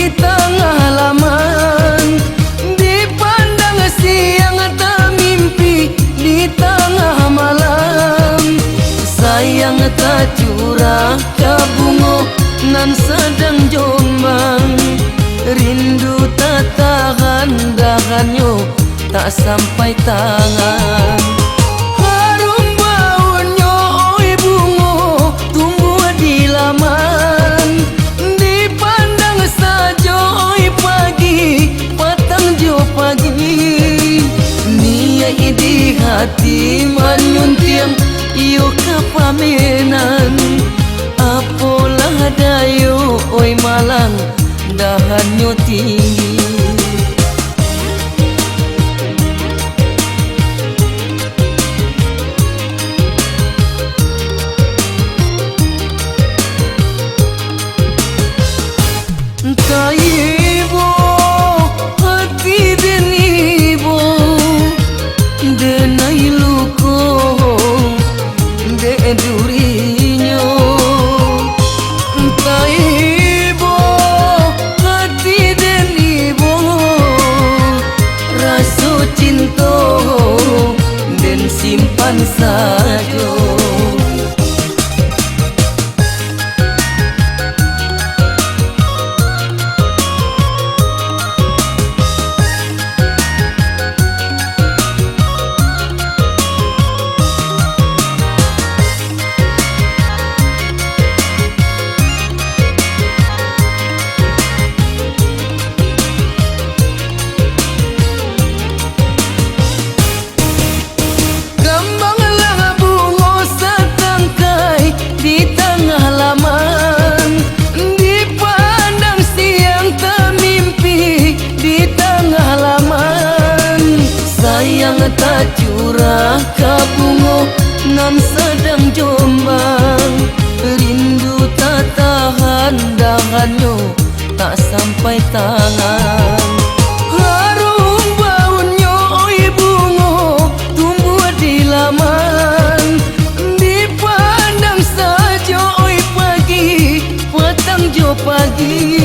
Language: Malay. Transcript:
di tengah halaman, dipandang siang tak mimpi di tengah malam. Sayang tak curah ke bunga nan sedang jombang, rindu tak tahan dahannya tak sampai tangan. Harum baunya oi bunga tumbuh di laman, dipandang saja oi pagi petang jo pagi. Niat di hati menyuntiang iyo kepamenan, apalah dayo oi malang dahannya tinggi. Kaibo hati den ibo denai luko de durinyo. Kaibo hati den ibo rasa cinta den simpan sajo. Tak curah ke bunga nan sedang jombang, rindu tak tahan dahannya tak sampai tangan. Harum baunya oi bunga tumbuh di laman, dipandang saja oi pagi petang jo pagi.